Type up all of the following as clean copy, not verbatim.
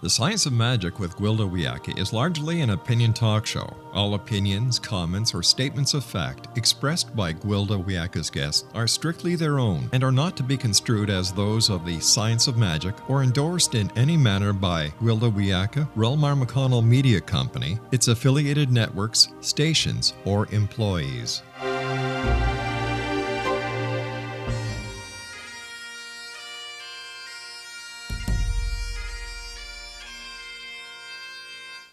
The Science of Magic with Gwilda Wiyaka is largely an opinion talk show. All opinions, comments, or statements of fact expressed by Gwilda Wiyaka's guests are strictly their own and are not to be construed as those of the Science of Magic or endorsed in any manner by Gwilda Wiyaka, Relmar McConnell Media Company, its affiliated networks, stations, or employees.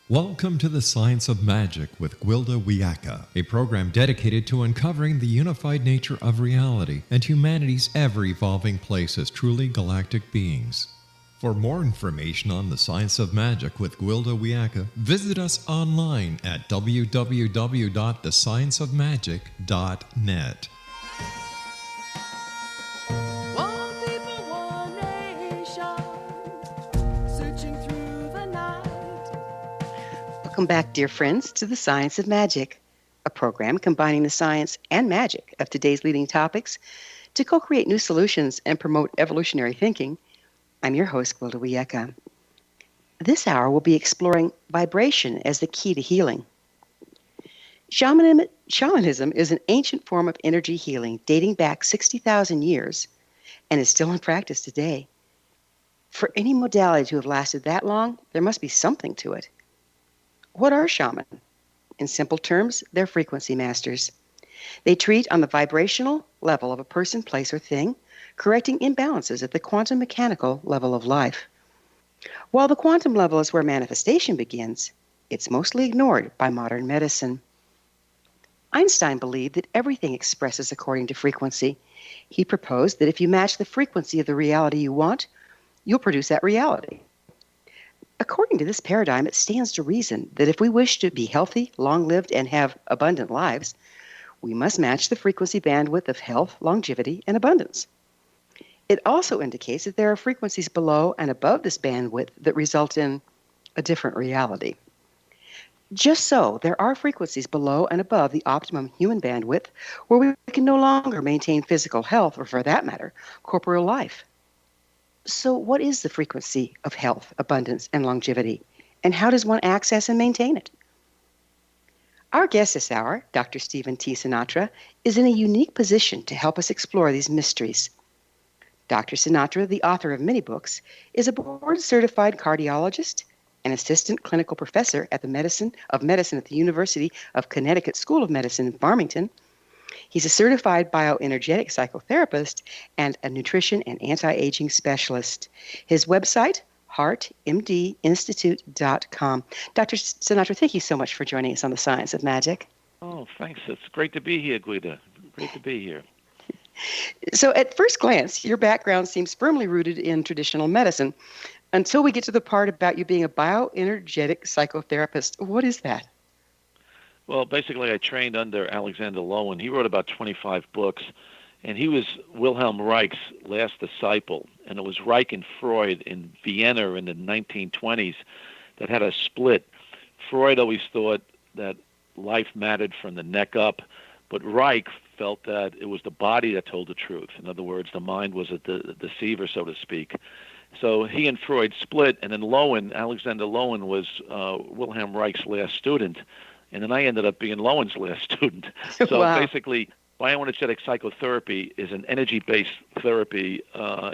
Welcome to the Science of Magic with Gwilda Wiyaka, a program dedicated to uncovering the unified nature of reality and humanity's ever-evolving place as truly galactic beings. For more information on the Science of Magic with Gwilda Wiyaka, visit us online at www.thescienceofmagic.net. Welcome back, dear friends, to the Science of Magic, a program combining the science and magic of today's leading topics to co-create new solutions and promote evolutionary thinking. I'm your host, Gwilda Wiyaka. This hour we'll be exploring vibration as the key to healing. Shamanism is an ancient form of energy healing dating back 60,000 years and is still in practice today. For any modality to have lasted that long, there must be something to it. What are shamans? In simple terms, they're frequency masters. They treat on the vibrational level of a person, place, or thing, correcting imbalances at the quantum mechanical level of life. While the quantum level is where manifestation begins, it's mostly ignored by modern medicine. Einstein believed that everything expresses according to frequency. He proposed that if you match the frequency of the reality you want, you'll produce that reality. According to this paradigm, it stands to reason that if we wish to be healthy, long-lived, and have abundant lives, we must match the frequency bandwidth of health, longevity, and abundance. It also indicates that there are frequencies below and above this bandwidth that result in a different reality. Just so, there are frequencies below and above the optimum human bandwidth where we can no longer maintain physical health, or for that matter, corporeal life. So what is the frequency of health, abundance, and longevity, and how does one access and maintain it? Our guest this hour, Dr. Stephen T. Sinatra, is in a unique position to help us explore these mysteries. Dr. Sinatra, the author of many books, is a board-certified cardiologist, an assistant clinical professor at the Medicine at the University of Connecticut School of Medicine in Farmington. He's a certified bioenergetic psychotherapist and a nutrition and anti-aging specialist. His website, heartmdinstitute.com. Dr. Sinatra, thank you so much for joining us on the Science of Magic. Oh, thanks. It's great to be here, Guida. Great to be here. So at first glance, your background seems firmly rooted in traditional medicine until we get to the part about you being a bioenergetic psychotherapist. What is that? Well, basically, I trained under Alexander Lowen. He wrote about 25 books, and he was Wilhelm Reich's last disciple. And it was Reich and Freud in Vienna in the 1920s that had a split. Freud always thought that life mattered from the neck up, but Reich felt that it was the body that told the truth. In other words, the mind was a deceiver, so to speak. So he and Freud split, and then Alexander Lowen was Wilhelm Reich's last student. And then I ended up being Lowen's last student. So Wow. Basically, bioenergetic psychotherapy is an energy-based therapy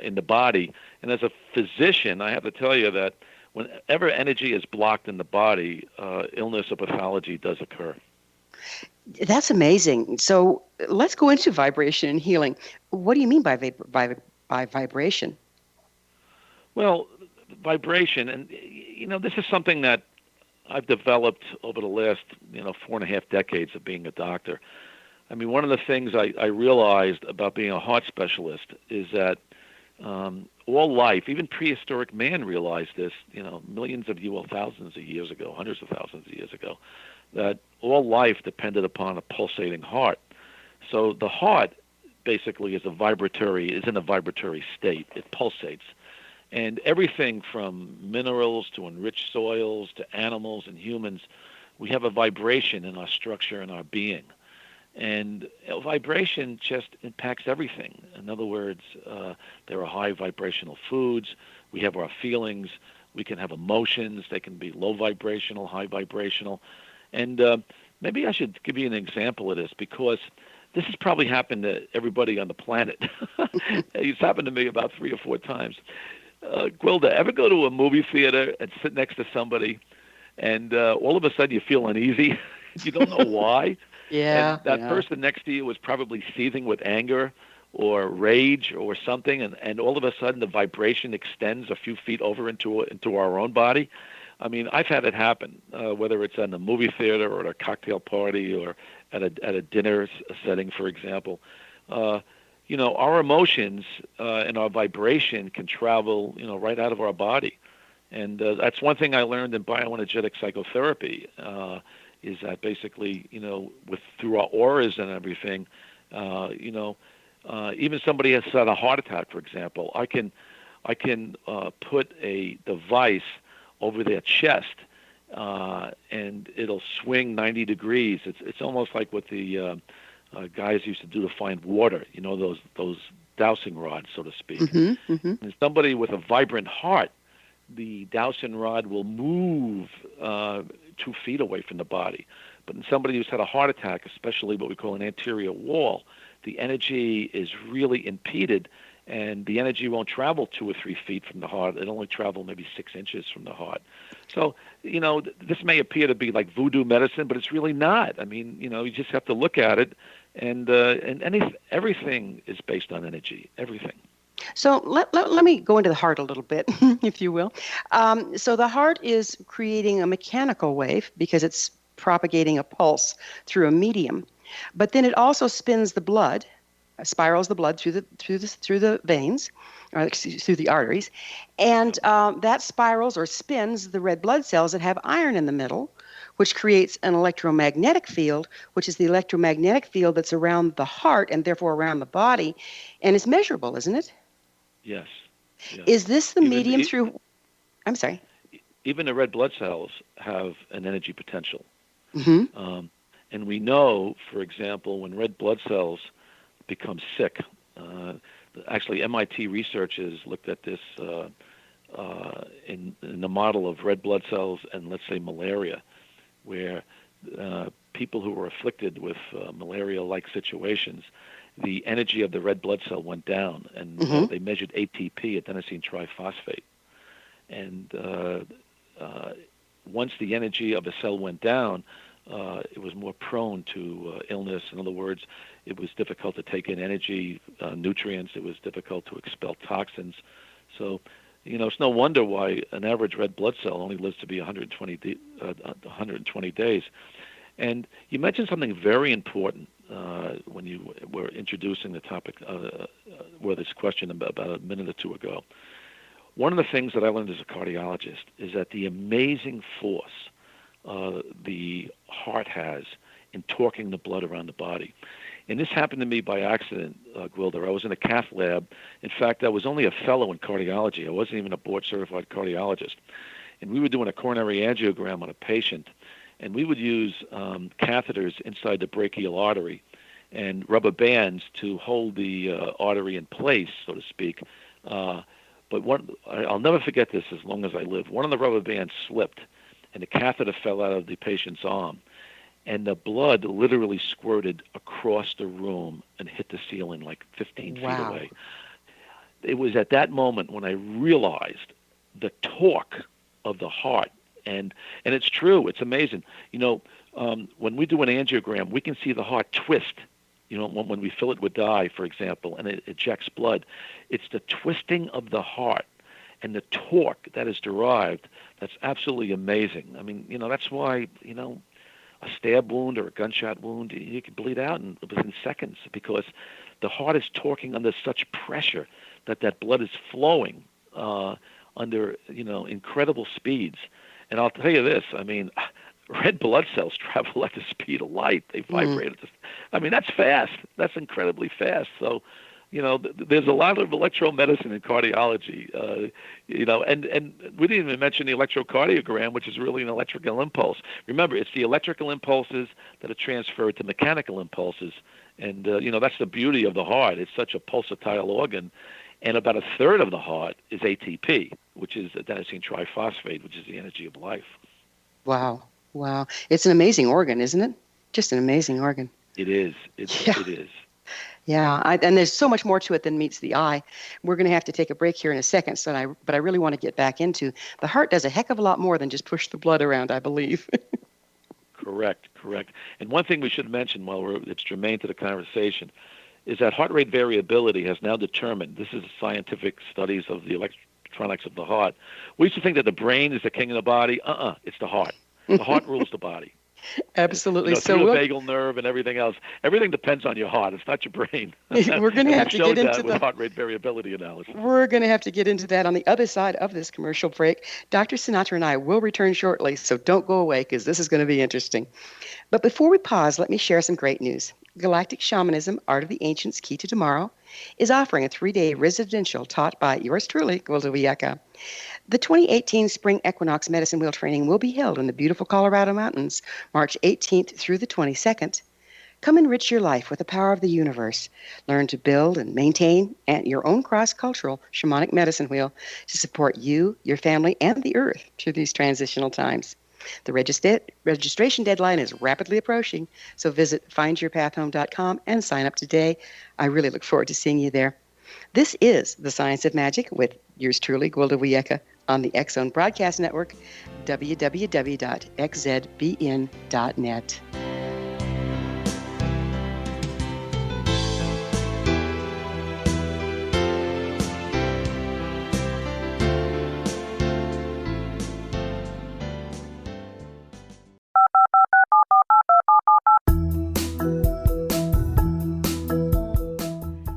in the body. And as a physician, I have to tell you that whenever energy is blocked in the body, illness or pathology does occur. That's amazing. So let's go into vibration and healing. What do you mean by vibration? Well, vibration, and this is something that I've developed over the last 4.5 decades of being a doctor. I mean, one of the things I realized about being a heart specialist is that all life, even prehistoric man realized this, millions of thousands of years ago, hundreds of thousands of years ago, that all life depended upon a pulsating heart. So the heart basically is in a vibratory state. It pulsates. And everything from minerals to enriched soils to animals and humans, we have a vibration in our structure and our being. And vibration just impacts everything. In other words, there are high vibrational foods. We have our feelings. We can have emotions. They can be low vibrational, high vibrational. And maybe I should give you an example of this, because this has probably happened to everybody on the planet. It's happened to me about 3 or 4 times. Gwilda, ever go to a movie theater and sit next to somebody, and all of a sudden you feel uneasy? You don't know why. Yeah, And that person next to you was probably seething with anger or rage or something, and all of a sudden the vibration extends a few feet over into our own body. I mean, I've had it happen, whether it's in a movie theater or at a cocktail party or at a dinner setting, for example. Our emotions and our vibration can travel, right out of our body. And that's one thing I learned in bioenergetic psychotherapy, is that basically, through our auras and everything, even somebody has had a heart attack, for example, I can put a device over their chest, and it'll swing 90 degrees. It's almost like what the guys used to do to find water, those dowsing rods, so to speak. Mm-hmm, mm-hmm. And somebody with a vibrant heart, the dowsing rod will move 2 feet away from the body. But in somebody who's had a heart attack, especially what we call an anterior wall, the energy is really impeded, and the energy won't travel 2 or 3 feet from the heart. It'll only travel maybe 6 inches from the heart. So, this may appear to be like voodoo medicine, but it's really not. I mean, you just have to look at it, and everything is based on energy, everything. So let me go into the heart a little bit, if you will. So the heart is creating a mechanical wave because it's propagating a pulse through a medium, but then it also spins the blood, spirals the blood through the veins, or through the arteries, and that spirals or spins the red blood cells that have iron in the middle, which creates an electromagnetic field, which is the electromagnetic field that's around the heart and therefore around the body, and it's measurable, isn't it? Yes. Yes. Is this the medium through? I'm sorry. Even the red blood cells have an energy potential. Mm-hmm. And we know, for example, when red blood cells become sick, actually MIT researchers looked at this in the model of red blood cells and, let's say, malaria, where people who were afflicted with malaria-like situations, the energy of the red blood cell went down, and they measured ATP, adenosine triphosphate. And once the energy of a cell went down, it was more prone to illness. In other words, it was difficult to take in energy, nutrients. It was difficult to expel toxins. So, it's no wonder why an average red blood cell only lives to be 120 days. And you mentioned something very important when you were introducing the topic, this question about a minute or two ago. One of the things that I learned as a cardiologist is that the amazing force the heart has in torquing the blood around the body. And this happened to me by accident, Gwilda. I was in a cath lab. In fact, I was only a fellow in cardiology. I wasn't even a board-certified cardiologist. And we were doing a coronary angiogram on a patient, and we would use catheters inside the brachial artery and rubber bands to hold the artery in place, so to speak. But I'll never forget this as long as I live. One of the rubber bands slipped, and the catheter fell out of the patient's arm, and the blood literally squirted across the room and hit the ceiling like 15 feet away. It was at that moment when I realized the torque of the heart. And it's true. It's amazing. When we do an angiogram, we can see the heart twist. When we fill it with dye, for example, and it ejects blood, it's the twisting of the heart and the torque that is derived that's absolutely amazing. I mean, that's why, a stab wound or a gunshot wound, you can bleed out within seconds because the heart is torquing under such pressure that blood is flowing under, incredible speeds. And I'll tell you this, I mean, red blood cells travel at the speed of light. They vibrate that's fast. That's incredibly fast. So, there's a lot of electromedicine in cardiology, and we didn't even mention the electrocardiogram, which is really an electrical impulse. Remember, it's the electrical impulses that are transferred to mechanical impulses. And, that's the beauty of the heart. It's such a pulsatile organ. And about a third of the heart is ATP, which is adenosine triphosphate, which is the energy of life. Wow. Wow. It's an amazing organ, isn't it? Just an amazing organ. It is. Yeah. It is. Yeah, and there's so much more to it than meets the eye. We're going to have to take a break here in a second, but I really want to get back into the heart does a heck of a lot more than just push the blood around, I believe. Correct. And one thing we should mention it's germane to the conversation is that heart rate variability has now determined, this is scientific studies of the electronics of the heart. We used to think that the brain is the king of the body. It's the heart. The heart rules the body. Absolutely. Through the vagal nerve and everything else. Everything depends on your heart. It's not your brain. We're going to have to get into with heart rate variability analysis. We're going to have to get into that on the other side of this commercial break. Dr. Sinatra and I will return shortly, so don't go away because this is going to be interesting. But before we pause, let me share some great news. Galactic Shamanism, Art of the Ancients, Key to Tomorrow, is offering a 3-day residential taught by yours truly, Gwilda Wiyaka. The 2018 Spring Equinox Medicine Wheel Training will be held in the beautiful Colorado Mountains, March 18th through the 22nd. Come enrich your life with the power of the universe. Learn to build and maintain your own cross-cultural shamanic medicine wheel to support you, your family, and the earth through these transitional times. The registration deadline is rapidly approaching, so visit findyourpathhome.com and sign up today. I really look forward to seeing you there. This is The Science of Magic with yours truly, Gwilda Wiyaka, on the X-Zone Broadcast Network, www.xzbn.net.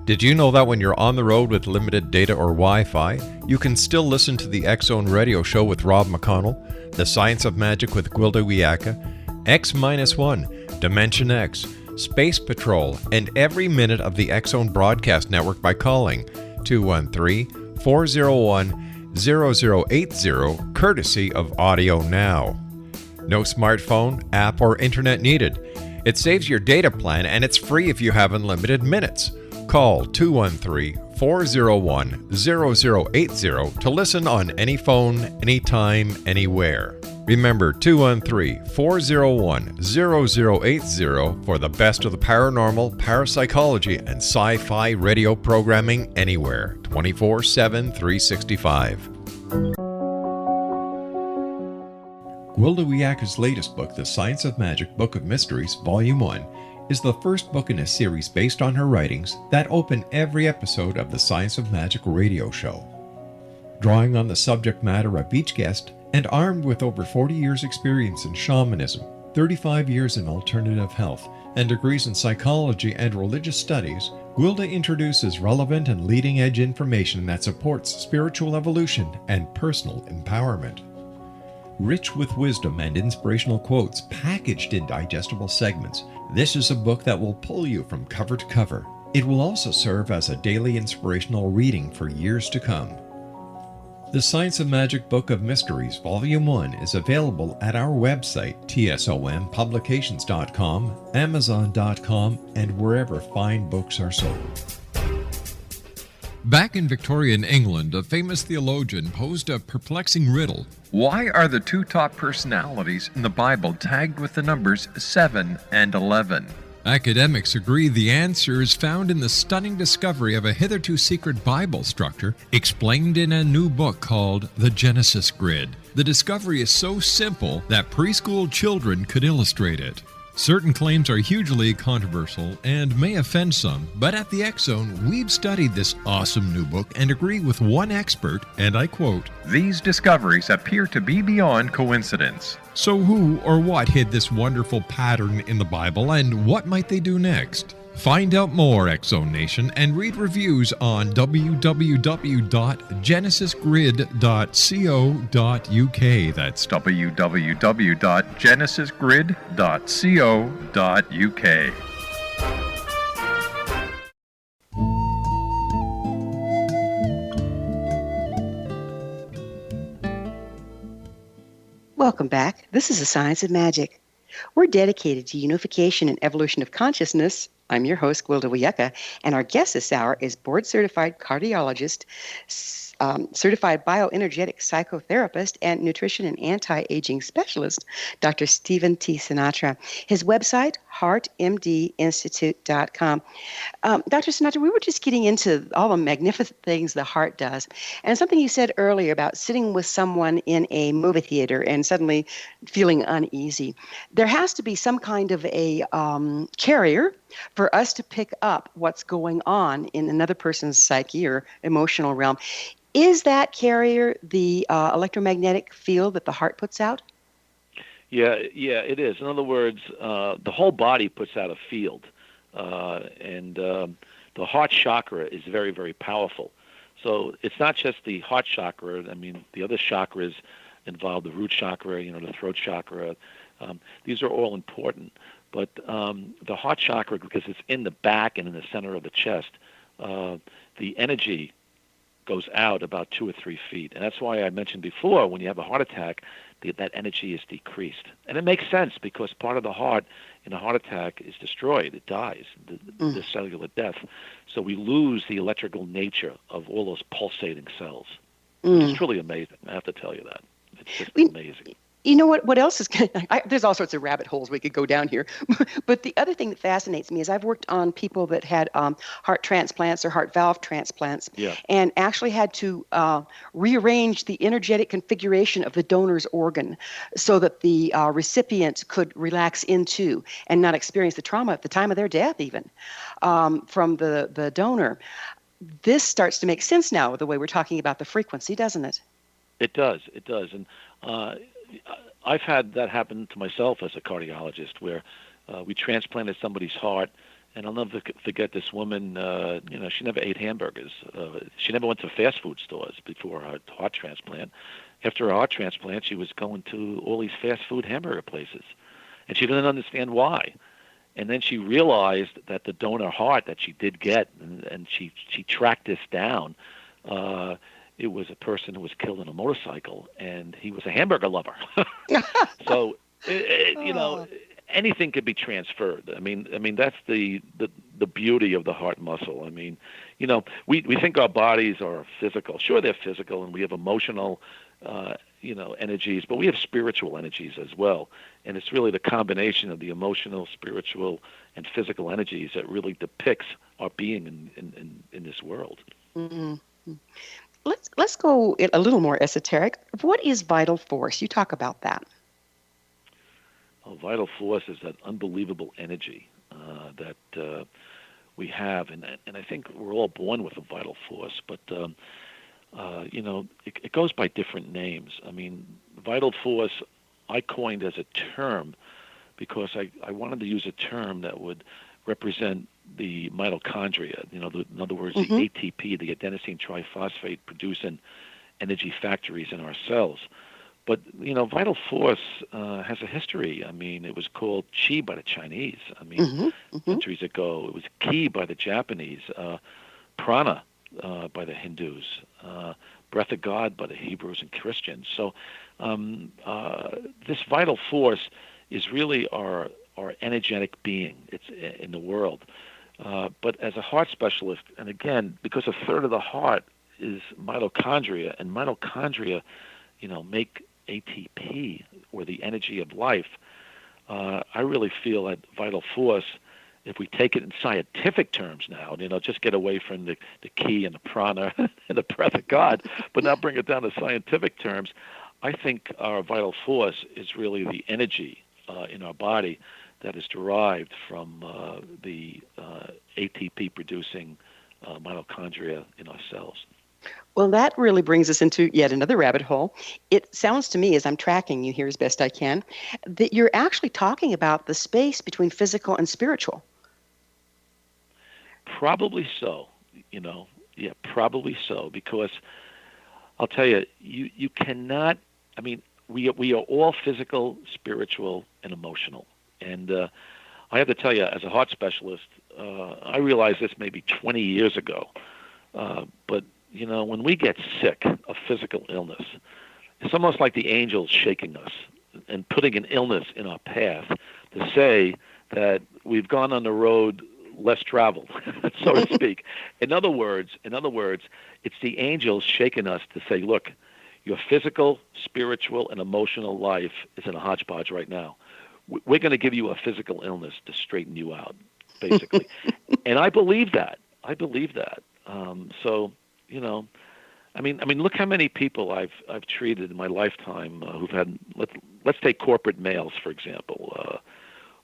Did you know that when you're on the road with limited data or Wi-Fi, you can still listen to the X-Zone Radio Show with Rob McConnell, The Science of Magic with Gwilda Wiyaka, X-1, Dimension X, Space Patrol, and every minute of the X-Zone Broadcast Network by calling 213-401-0080, courtesy of Audio Now. No smartphone, app, or internet needed. It saves your data plan and it's free if you have unlimited minutes. Call 213-401-0080 to listen on any phone, anytime, anywhere. Remember 213-401-0080 for the best of the paranormal, parapsychology, and sci-fi radio programming anywhere, 24/7, 365. Gwilda Wiyaka's latest book, The Science of Magic, Book of Mysteries, Volume 1, is the first book in a series based on her writings that open every episode of the Science of Magic radio show. Drawing on the subject matter of each guest, and armed with over 40 years' experience in shamanism, 35 years in alternative health, and degrees in psychology and religious studies, Gwilda introduces relevant and leading-edge information that supports spiritual evolution and personal empowerment. Rich with wisdom and inspirational quotes packaged in digestible segments, this is a book that will pull you from cover to cover. It will also serve as a daily inspirational reading for years to come. The Science of Magic Book of Mysteries, Volume 1 is available at our website, tsompublications.com, amazon.com, and wherever fine books are sold. Back in Victorian England, a famous theologian posed a perplexing riddle. Why are the two top personalities in the Bible tagged with the numbers 7 and 11? Academics agree the answer is found in the stunning discovery of a hitherto secret Bible structure explained in a new book called The Genesis Grid. The discovery is so simple that preschool children could illustrate it. Certain claims are hugely controversial and may offend some, but at the X-Zone, we've studied this awesome new book and agree with one expert, and I quote, "These discoveries appear to be beyond coincidence." So who or what hid this wonderful pattern in the Bible, and what might they do next? Find out more, X-Zone Nation, and read reviews on www.genesisgrid.co.uk. That's www.genesisgrid.co.uk. Welcome back. This is The Science of Magic. We're dedicated to unification and evolution of consciousness. I'm your host, Gwilda Wiyaka, and our guest this hour is board-certified cardiologist certified bioenergetic psychotherapist and nutrition and anti-aging specialist, Dr. Stephen T. Sinatra. His website, heartmdinstitute.com. Dr. Sinatra, we were just getting into all the magnificent things the heart does. And something you said earlier about sitting with someone in a movie theater and suddenly feeling uneasy. There has to be some kind of a carrier for us to pick up what's going on in another person's psyche or emotional realm. Is that carrier the electromagnetic field that the heart puts out? Yeah, it is. In other words, the whole body puts out a field, and the heart chakra is very, very powerful. So it's not just the heart chakra. I mean, the other chakras involve the root chakra, the throat chakra. These are all important. But the heart chakra, because it's in the back and in the center of the chest, the energy goes out about 2 or 3 feet. And that's why I mentioned before, when you have a heart attack, that energy is decreased. And it makes sense because part of the heart in a heart attack is destroyed. It dies, the cellular death. So we lose the electrical nature of all those pulsating cells, which is truly amazing. I have to tell you that. It's just amazing. You know what else is good? There's all sorts of rabbit holes we could go down here. But the other thing that fascinates me is I've worked on people that had heart transplants or heart valve transplants and actually had to rearrange the energetic configuration of the donor's organ so that the recipient could relax into and not experience the trauma at the time of their death even from the donor. This starts to make sense now with the way we're talking about the frequency, doesn't it? It does. And I've had that happen to myself as a cardiologist, where we transplanted somebody's heart, and I'll never forget this woman. She never ate hamburgers. She never went to fast food stores before her heart transplant. After her heart transplant, she was going to all these fast food hamburger places, and she didn't understand why. And then she realized that the donor heart that she did get, and she tracked this down. It was a person who was killed in a motorcycle, and he was a hamburger lover. So, anything could be transferred. I mean that's the beauty of the heart muscle. I mean, we think our bodies are physical. Sure, they're physical, and we have emotional, energies, but we have spiritual energies as well. And it's really the combination of the emotional, spiritual, and physical energies that really depicts our being in this world. Mm-hmm. Let's go a little more esoteric. What is vital force? You talk about that. Oh, vital force is that unbelievable energy that we have, and I think we're all born with a vital force, but it goes by different names. I mean, vital force I coined as a term because I wanted to use a term that would represent the mitochondria, in other words, the ATP, the adenosine triphosphate producing energy factories in our cells. But, vital force has a history. I mean, it was called chi by the Chinese. I mean, centuries ago. It was ki by the Japanese, prana by the Hindus, breath of God by the Hebrews and Christians. So this vital force is really our energetic being. It's in the world. But as a heart specialist, and again, because a third of the heart is mitochondria, and mitochondria, make ATP, or the energy of life, I really feel that vital force, if we take it in scientific terms now, just get away from the ki and the prana and the breath of God, but now bring it down to scientific terms, I think our vital force is really the energy in our body that is derived from the ATP-producing mitochondria in our cells. Well, that really brings us into yet another rabbit hole. It sounds to me, as I'm tracking you here as best I can, that you're actually talking about the space between physical and spiritual. Probably so, probably so, because I'll tell you, you cannot, we are all physical, spiritual, and emotional. And I have to tell you, as a heart specialist, I realized this maybe 20 years ago, but when we get sick of physical illness, it's almost like the angels shaking us and putting an illness in our path to say that we've gone on the road less traveled, so to speak. In other words, it's the angels shaking us to say, look, your physical, spiritual, and emotional life is in a hodgepodge right now. We're going to give you a physical illness to straighten you out, basically. And I believe that. So, you know, I mean, look how many people I've treated in my lifetime who've had. Let's take corporate males, for example,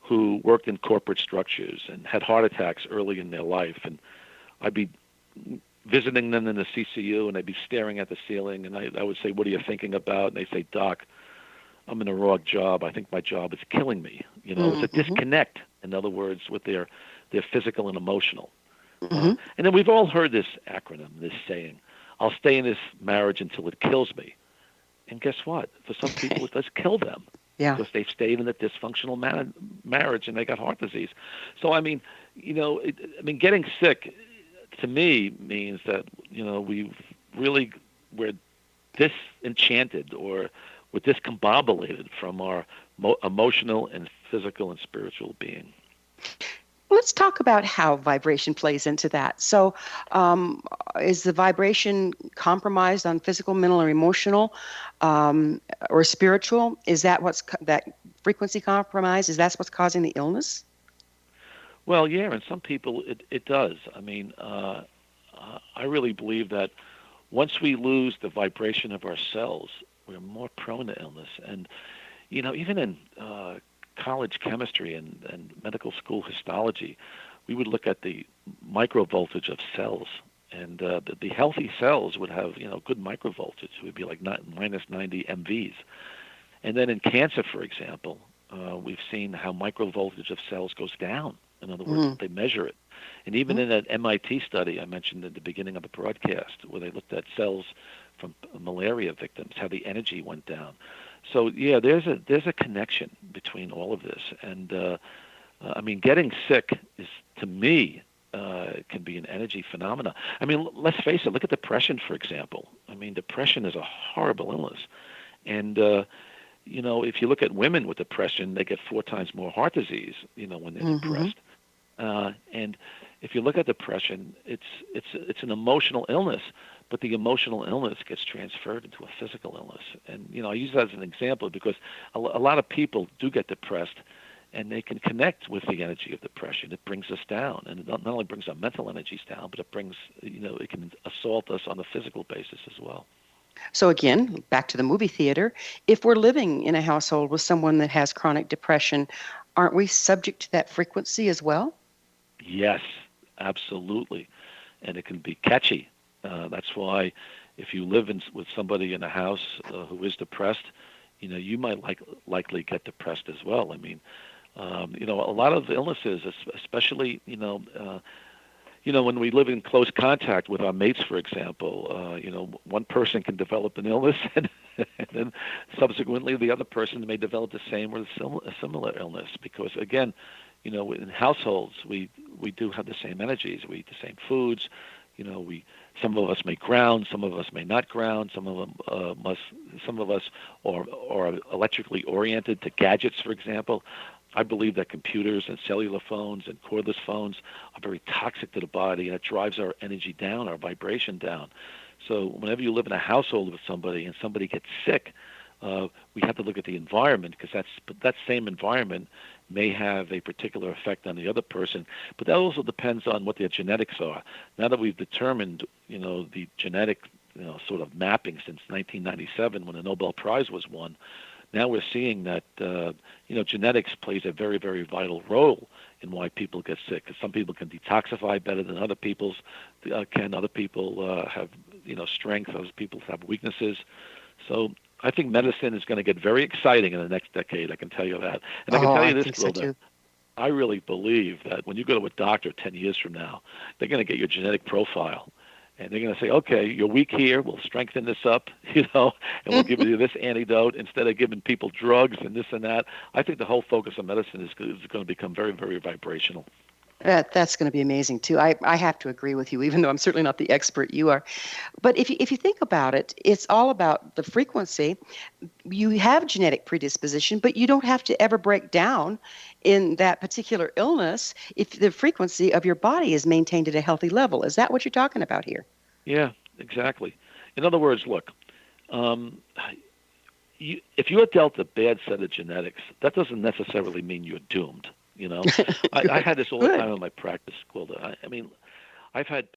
who worked in corporate structures and had heart attacks early in their life, and I'd be visiting them in the CCU, and they'd be staring at the ceiling, and I would say, "What are you thinking about?" And they say, "Doc, I'm in a wrong job. I think my job is killing me." You know, it's a disconnect, in other words, with their physical and emotional. And then we've all heard this acronym, this saying, "I'll stay in this marriage until it kills me." And guess what? For some people, it does kill them. Yeah. Because they've stayed in a dysfunctional marriage and they got heart disease. So, I mean, you know, getting sick to me means that, you know, we're disenchanted or we're discombobulated from our emotional and physical and spiritual being. Let's talk about how vibration plays into that. So, is the vibration compromised on physical, mental, or emotional, or spiritual? Is that that frequency compromise? Is that what's causing the illness? Well, yeah, and some people it does. I mean, I really believe that once we lose the vibration of our cells, we're more prone to illness. And you know, even in college chemistry and medical school histology, we would look at the microvoltage of cells, and the healthy cells would have, you know, good microvoltage. It would be like minus 90 MVs. And then in cancer, for example, we've seen how microvoltage of cells goes down. In other words, they measure it. And even in that MIT study I mentioned at the beginning of the broadcast, where they looked at cells from malaria victims, how the energy went down. So yeah, there's a connection between all of this, and I mean, getting sick is, to me, can be an energy phenomena. I mean, let's face it. Look at depression, for example. I mean, depression is a horrible illness, and you know, if you look at women with depression, they get 4 times more heart disease, you know, when they're depressed. And if you look at depression, it's an emotional illness. But the emotional illness gets transferred into a physical illness. And, you know, I use that as an example because a lot of people do get depressed, and they can connect with the energy of depression. It brings us down, and it not only brings our mental energies down, but it brings, you know, it can assault us on a physical basis as well. So again, back to the movie theater, if we're living in a household with someone that has chronic depression, aren't we subject to that frequency as well? Yes, absolutely. And it can be catchy. That's why if you live with somebody in a house who is depressed, you know, you might likely get depressed as well. I mean, you know, a lot of illnesses, especially, you know, when we live in close contact with our mates, for example, you know, one person can develop an illness, and then subsequently the other person may develop the same or a similar illness. Because again, you know, in households we do have the same energies, we eat the same foods. You know, some of us may ground, some of us may not ground, some of us are electrically oriented to gadgets, for example. I believe that computers and cellular phones and cordless phones are very toxic to the body, and it drives our energy down, our vibration down. So whenever you live in a household with somebody and somebody gets sick, we have to look at the environment, because that same environment may have a particular effect on the other person, but that also depends on what their genetics are. Now that we've determined, you know, the genetic, you know, sort of mapping since 1997 when the Nobel Prize was won, now we're seeing that, you know, genetics plays a very, very vital role in why people get sick. 'Cause some people can detoxify better than other people can. Other people have, you know, strength. Other people have weaknesses. So I think medicine is going to get very exciting in the next decade. I can tell you that. And I can tell you this, Wilda. I really believe that when you go to a doctor 10 years from now, they're going to get your genetic profile. And they're going to say, okay, you're weak here. We'll strengthen this up, you know, and we'll give you this antidote instead of giving people drugs and this and that. I think the whole focus of medicine is going to become very, very vibrational. That's going to be amazing too. I have to agree with you, even though I'm certainly not the expert you are. But if you think about it, it's all about the frequency. You have genetic predisposition, but you don't have to ever break down in that particular illness if the frequency of your body is maintained at a healthy level. Is that what you're talking about here? Yeah, exactly. In other words, look, if you are dealt a bad set of genetics, that doesn't necessarily mean you're doomed. You know, I had this all the time in my practice, Gwilda. I mean, I've had.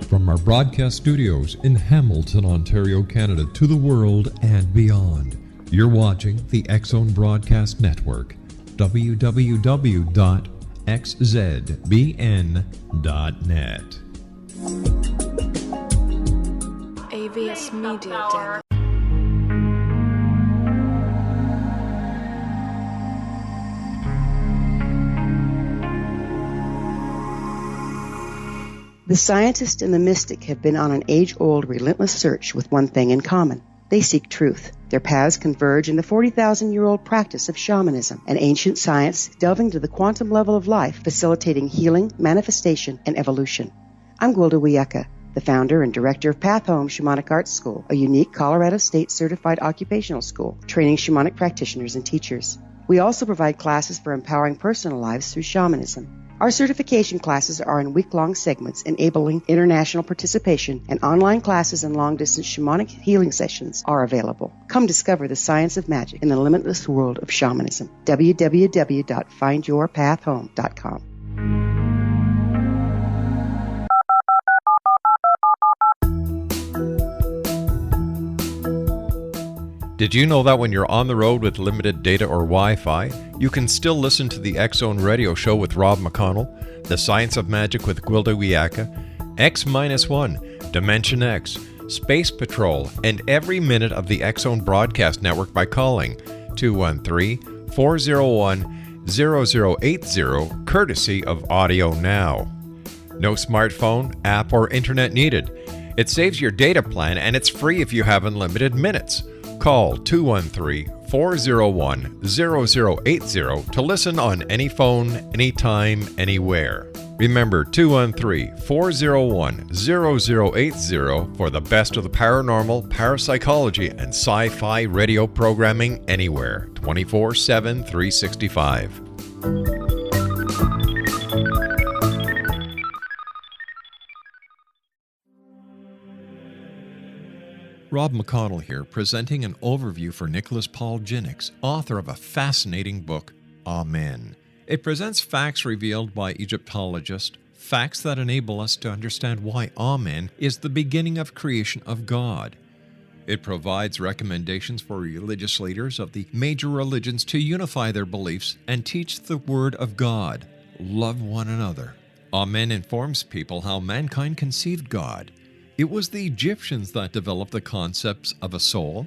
From our broadcast studios in Hamilton, Ontario, Canada, to the world and beyond, you're watching the X-Zone Broadcast Network, www.xzbn.net. AVS Media Den. The scientist and the mystic have been on an age-old, relentless search with one thing in common. They seek truth. Their paths converge in the 40,000-year-old practice of shamanism, an ancient science delving to the quantum level of life, facilitating healing, manifestation, and evolution. I'm Gwilda Wiyaka, the founder and director of Path Home Shamanic Arts School, a unique Colorado State certified occupational school training shamanic practitioners and teachers. We also provide classes for empowering personal lives through shamanism. Our certification classes are in week-long segments enabling international participation, and online classes and long-distance shamanic healing sessions are available. Come discover the science of magic in the limitless world of shamanism. www.findyourpathhome.com. Did you know that when you're on the road with limited data or Wi-Fi, you can still listen to the X-Zone Radio Show with Rob McConnell, The Science of Magic with Gwilda Wiyaka, X-1, Dimension X, Space Patrol, and every minute of the X-Zone Broadcast Network by calling 213-401-0080, courtesy of Audio Now. No smartphone, app, or internet needed. It saves your data plan, and it's free if you have unlimited minutes. Call 213-401-0080 to listen on any phone, anytime, anywhere. Remember 213-401-0080 for the best of the paranormal, parapsychology, and sci-fi radio programming anywhere, 24/7, 365. Rob McConnell here, presenting an overview for Nicholas Paul Jennings, author of a fascinating book, Amen. It presents facts revealed by Egyptologists, facts that enable us to understand why Amen is the beginning of creation of God. It provides recommendations for religious leaders of the major religions to unify their beliefs and teach the Word of God. Love one another. Amen informs people how mankind conceived God. It was the Egyptians that developed the concepts of a soul,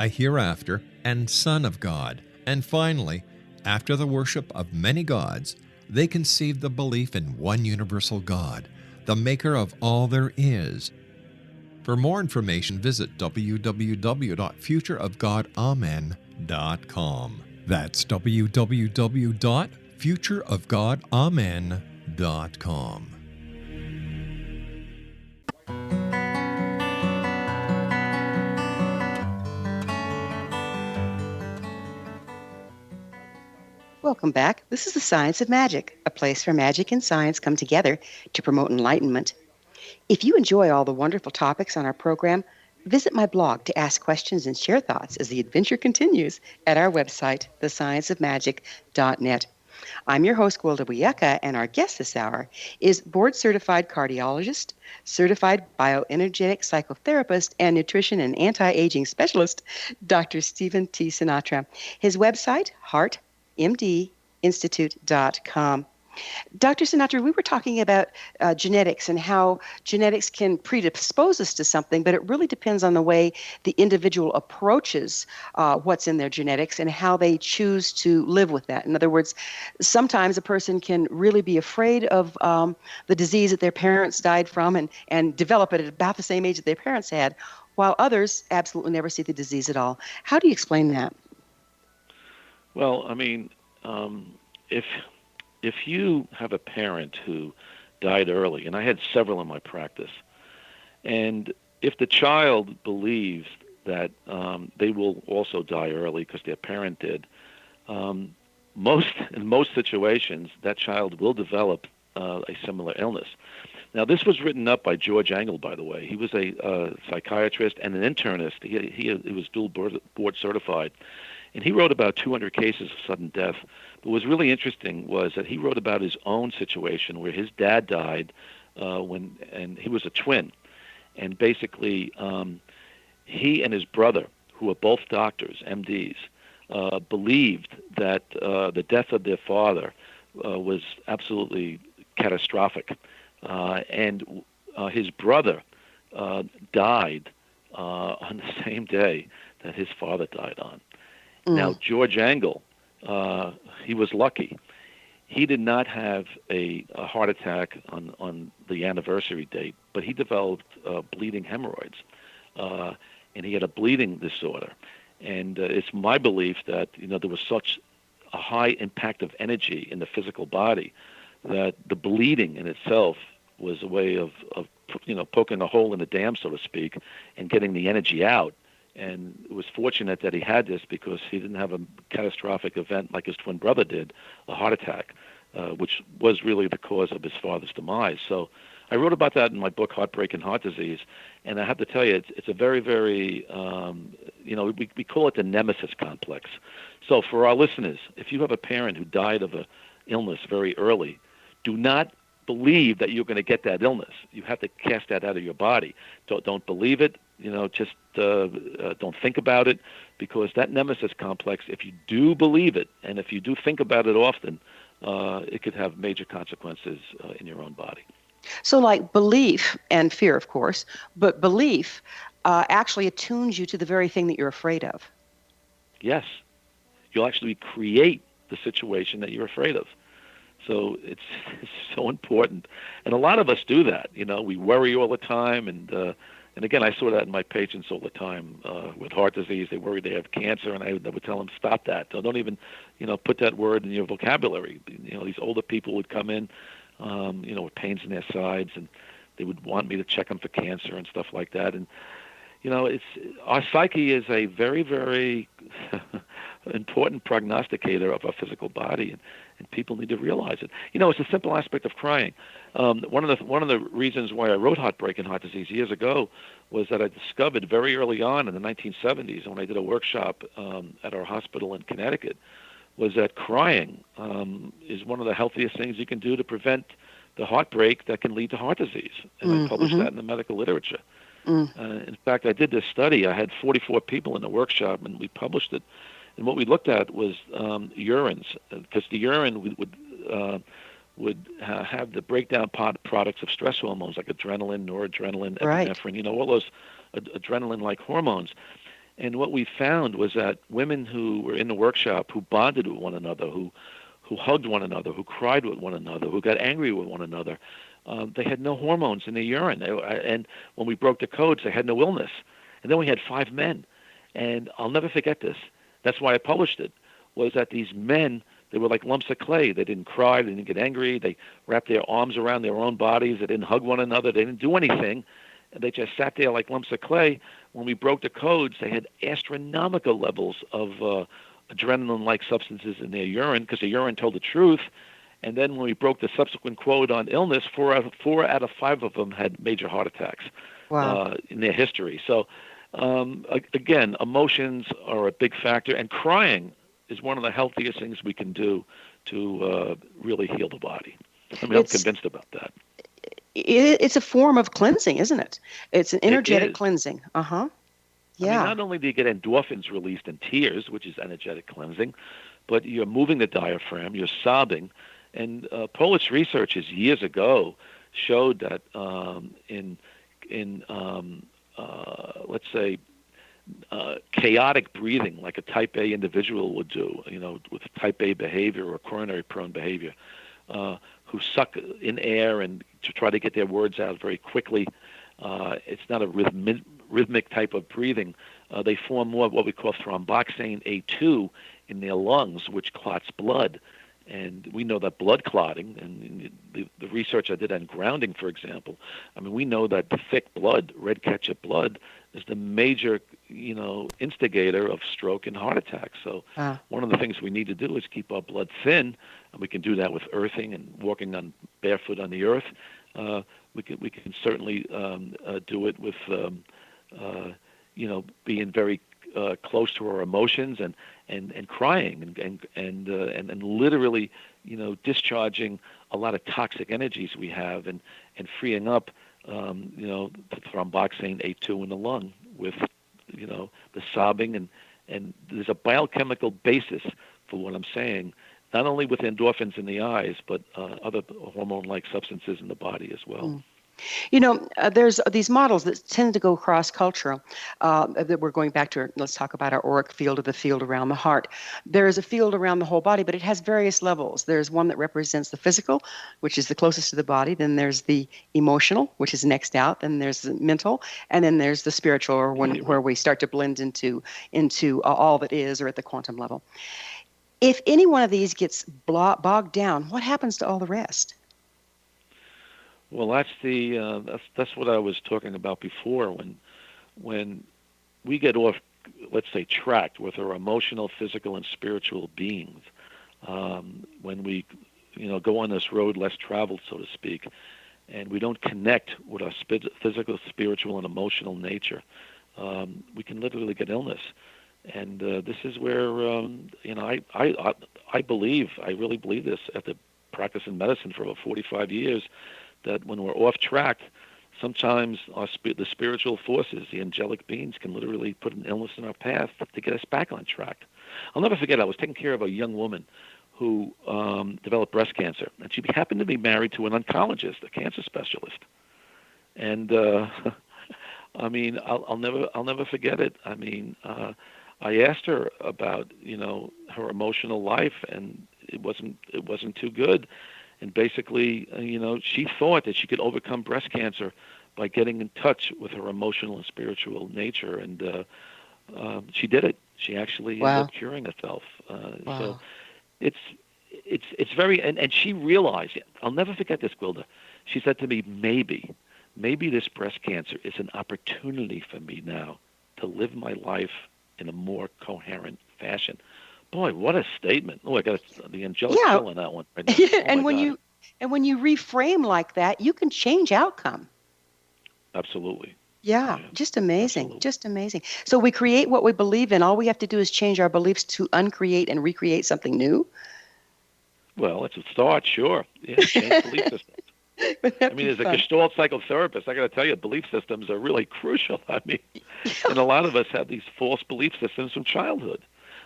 a hereafter, and Son of God. And finally, after the worship of many gods, They conceived the belief in one universal God, the maker of all there is. For more information, visit www.futureofgodamen.com. That's www.futureofgodamen.com. Welcome back. This is the Science of Magic, a place where magic and science come together to promote enlightenment. If you enjoy all the wonderful topics on our program, visit my blog to ask questions and share thoughts as the adventure continues at our website, thescienceofmagic.net. I'm your host, Gwilda Wiyaka, and our guest this hour is board-certified cardiologist, certified bioenergetic psychotherapist, and nutrition and anti-aging specialist, Dr. Stephen T. Sinatra. His website, heartmdinstitute.com. Dr. Sinatra, we were talking about genetics and how genetics can predispose us to something, but it really depends on the way the individual approaches what's in their genetics and how they choose to live with that. In other words, sometimes a person can really be afraid of the disease that their parents died from and develop it at about the same age that their parents had, while others absolutely never see the disease at all. How do you explain that? Well, I mean, if you have a parent who died early, and I had several in my practice, and if the child believes that they will also die early because their parent did, in most situations, that child will develop a similar illness. Now, this was written up by George Engel, by the way. He was a psychiatrist and an internist. He was dual board certified. And he wrote about 200 cases of sudden death. But what was really interesting was that he wrote about his own situation where his dad died and he was a twin. And basically, he and his brother, who were both doctors, MDs, believed that the death of their father was absolutely catastrophic. And his brother died on the same day that his father died on. Now, George Engel, he was lucky. He did not have a heart attack on the anniversary date, but he developed bleeding hemorrhoids, and he had a bleeding disorder. And it's my belief that there was such a high impact of energy in the physical body that the bleeding in itself was a way of poking a hole in the dam, so to speak, and getting the energy out. And it was fortunate that he had this because he didn't have a catastrophic event like his twin brother did, a heart attack, which was really the cause of his father's demise. So I wrote about that in my book, Heartbreak and Heart Disease. And I have to tell you, it's a very, very, we call it the nemesis complex. So for our listeners, if you have a parent who died of an illness very early, do not believe that you're going to get that illness. You have to cast that out of your body. Don't believe it. Just don't think about it, because that nemesis complex, if you do believe it and if you do think about it often, it could have major consequences in your own body. So like belief and fear, of course, but belief actually attunes you to the very thing that you're afraid of. Yes. You'll actually create the situation that you're afraid of. So it's so important. And a lot of us do that. We worry all the time. And again, I saw that in my patients all the time with heart disease. They worry they have cancer, and I would tell them, stop that. So don't even, put that word in your vocabulary. These older people would come in, with pains in their sides, and they would want me to check them for cancer and stuff like that. And, our psyche is a very, very important prognosticator of our physical body, and people need to realize it. It's a simple aspect of crying. One of the reasons why I wrote Heartbreak and Heart Disease years ago was that I discovered very early on in the 1970s, when I did a workshop at our hospital in Connecticut, was that crying is one of the healthiest things you can do to prevent the heartbreak that can lead to heart disease. And I published that in the medical literature. In fact, I did this study. I had 44 people in the workshop, and we published it. And what we looked at was urines, because the urine would have the breakdown products of stress hormones like adrenaline, noradrenaline, epinephrine, all those adrenaline-like hormones. And what we found was that women who were in the workshop, who bonded with one another, who who hugged one another, who cried with one another, who got angry with one another. They had no hormones in their urine. And when we broke the codes, they had no illness. And then we had 5 men. And I'll never forget this. That's why I published it, was that these men, they were like lumps of clay. They didn't cry. They didn't get angry. They wrapped their arms around their own bodies. They didn't hug one another. They didn't do anything. And they just sat there like lumps of clay. When we broke the codes, they had astronomical levels of adrenaline-like substances in their urine because the urine told the truth. And then when we broke the subsequent code on illness, 4 out of 5 of them had major heart attacks. Wow. In their history. So, again, emotions are a big factor, and crying is one of the healthiest things we can do to really heal the body. I mean, I'm convinced about that. It's a form of cleansing, isn't it? It's an energetic cleansing. Yeah. I mean, not only do you get endorphins released in tears, which is energetic cleansing, but you're moving the diaphragm, you're sobbing. And Polish researchers years ago showed that in let's say, chaotic breathing, like a type A individual would do, with type A behavior or coronary prone behavior, who suck in air and to try to get their words out very quickly. It's not a rhythmic type of breathing. They form more of what we call thromboxane A2 in their lungs, which clots blood. And we know that blood clotting, and the research I did on grounding, for example, I mean, we know that the thick blood, red ketchup blood, is the major, instigator of stroke and heart attack. So one of the things we need to do is keep our blood thin, and we can do that with earthing and walking on barefoot on the earth. We can certainly do it with, being very close to our emotions and crying and literally, discharging a lot of toxic energies we have and freeing up, the thromboxane A2 in the lung with, the sobbing and there's a biochemical basis for what I'm saying, not only with endorphins in the eyes, but other hormone-like substances in the body as well. There's these models that tend to go cross-cultural, that we're going back to, let's talk about our auric field, or the field around the heart. There is a field around the whole body, but it has various levels. There's one that represents the physical, which is the closest to the body. Then there's the emotional, which is next out. Then there's the mental, and then there's the spiritual, or where we start to blend into all that is, or at the quantum level. If any one of these gets bogged down, what happens to all the rest? Well, that's what I was talking about before. When we get off, let's say, tracked with our emotional, physical, and spiritual beings, when we, go on this road less traveled, so to speak, and we don't connect with our physical, spiritual, and emotional nature, we can literally get illness. And this is where, I really believe this after practicing medicine for over 45 years, that when we're off track, sometimes the spiritual forces, the angelic beings, can literally put an illness in our path to get us back on track. I'll never forget, I was taking care of a young woman who developed breast cancer, and she happened to be married to an oncologist, a cancer specialist. And I mean, I'll never forget it. I mean, I asked her about her emotional life, and it wasn't too good. And basically, she thought that she could overcome breast cancer by getting in touch with her emotional and spiritual nature, and she did it. She actually ended up curing herself. So it's very, and she realized, I'll never forget this, Gwilda. She said to me, maybe this breast cancer is an opportunity for me now to live my life in a more coherent fashion. Boy, what a statement! Oh, I got the angelic chill on that one. Right now. Oh, and when you reframe like that, you can change outcome. Absolutely. Yeah, just amazing. Absolutely. Just amazing. So we create what we believe in. All we have to do is change our beliefs to uncreate and recreate something new. Well, it's a start, sure. Yeah, change belief systems. I mean, as a Gestalt psychotherapist, I got to tell you, belief systems are really crucial. I mean, and a lot of us have these false belief systems from childhood.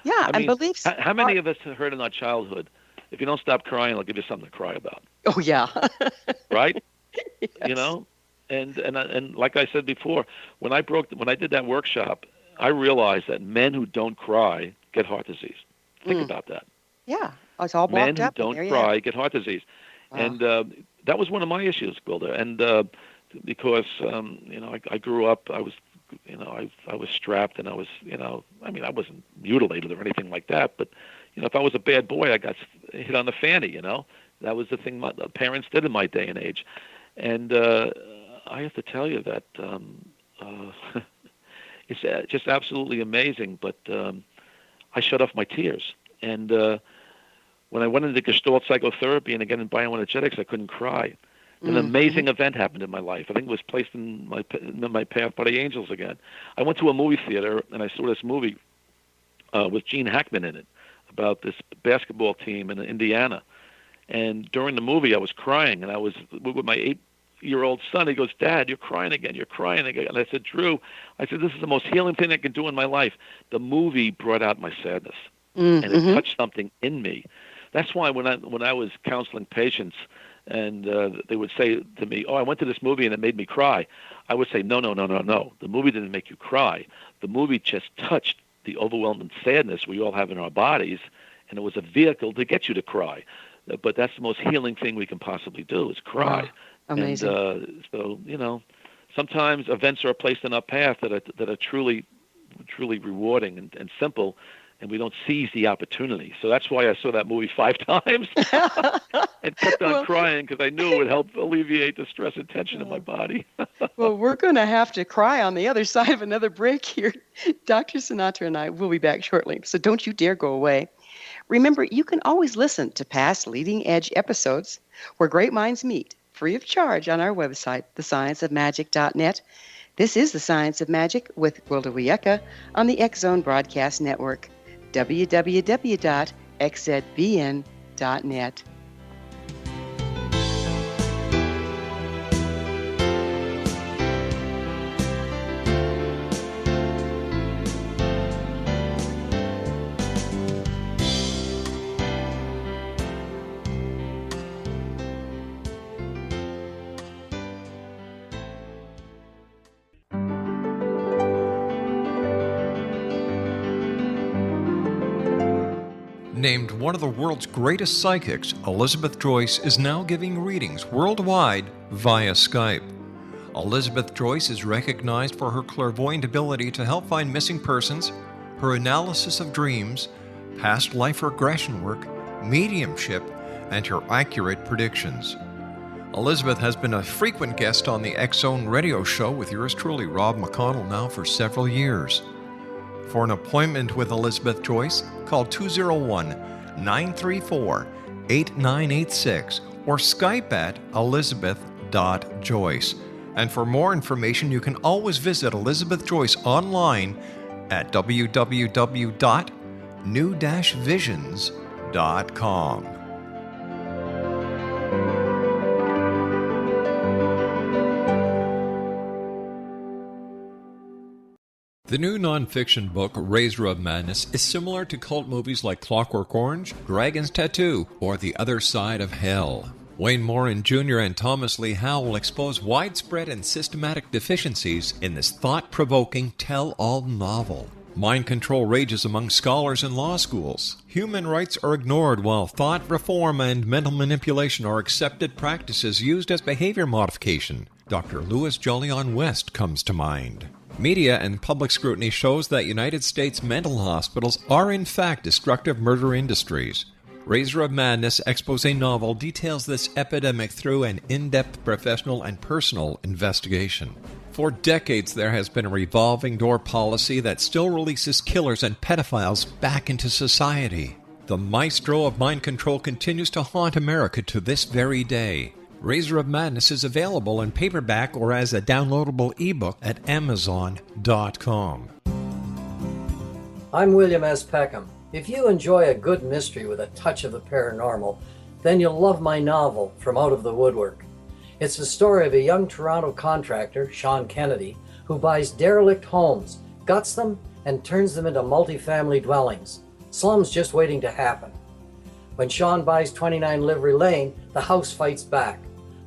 Yeah, and beliefs. How many of us have heard in our childhood, if you don't stop crying, I'll give you something to cry about? Oh, yeah. Right? Yes. And like I said before, when I did that workshop, I realized that men who don't cry get heart disease. Think about that. Yeah. Oh, it's all Men blocked who up, and don't there you have cry it. get heart disease. Wow. And that was one of my issues, Gwilda. And because I grew up, I was strapped, and I was, I mean, I wasn't mutilated or anything like that, but if I was a bad boy, I got hit on the fanny. That was the thing my parents did in my day and age. And I have to tell you that it's just absolutely amazing. But I shut off my tears, and when I went into Gestalt psychotherapy and again in bioenergetics, I couldn't cry. An amazing event happened in my life. I think it was placed in my path by the angels again. I went to a movie theater and I saw this movie with Gene Hackman in it about this basketball team in Indiana. And during the movie, I was crying, and I was with my 8-year-old son. He goes, "Dad, you're crying again. You're crying again." And I said, "Drew," "this is the most healing thing I can do in my life." The movie brought out my sadness, and it touched something in me. That's why when I was counseling patients, and they would say to me, "Oh, I went to this movie and it made me cry," I would say, No. The movie didn't make you cry. The movie just touched the overwhelming sadness we all have in our bodies, and it was a vehicle to get you to cry. But that's the most healing thing we can possibly do is cry. Wow. Amazing. And so, sometimes events are placed in our path that are truly rewarding and simple, and we don't seize the opportunity. So that's why I saw that movie 5 times and kept on crying, because I knew it would help alleviate the stress and tension in my body. Well, we're going to have to cry on the other side of another break here. Dr. Sinatra and I will be back shortly, so don't you dare go away. Remember, you can always listen to past Leading Edge episodes where great minds meet, free of charge, on our website, thescienceofmagic.net. This is The Science of Magic with Gwilda Wiyaka on the X-Zone Broadcast Network, www.xzbn.net. Named one of the world's greatest psychics, Elizabeth Joyce is now giving readings worldwide via Skype. Elizabeth Joyce is recognized for her clairvoyant ability to help find missing persons, her analysis of dreams, past life regression work, mediumship, and her accurate predictions. Elizabeth has been a frequent guest on the X-Zone radio show with yours truly, Rob McConnell, now for several years. For an appointment with Elizabeth Joyce, call 201-934-8986 or Skype at elizabeth.joyce. And for more information, you can always visit Elizabeth Joyce online at www.new-visions.com. The new nonfiction book, Razor of Madness, is similar to cult movies like Clockwork Orange, Dragon's Tattoo, or The Other Side of Hell. Wayne Morin Jr. and Thomas Lee Howe will expose widespread and systematic deficiencies in this thought-provoking tell-all novel. Mind control rages among scholars in law schools. Human rights are ignored while thought reform and mental manipulation are accepted practices used as behavior modification. Dr. Louis Jolyon West comes to mind. Media and public scrutiny shows that United States mental hospitals are in fact destructive murder industries. Razor of Madness expose novel details this epidemic through an in-depth professional and personal investigation. For decades there has been a revolving door policy that still releases killers and pedophiles back into society. The maestro of mind control continues to haunt America to this very day. Razor of Madness is available in paperback or as a downloadable ebook at Amazon.com. I'm William S. Peckham. If you enjoy a good mystery with a touch of the paranormal, then you'll love my novel, From Out of the Woodwork. It's the story of a young Toronto contractor, Sean Kennedy, who buys derelict homes, guts them, and turns them into multifamily dwellings. Slums just waiting to happen. When Sean buys 29 Livery Lane, the house fights back.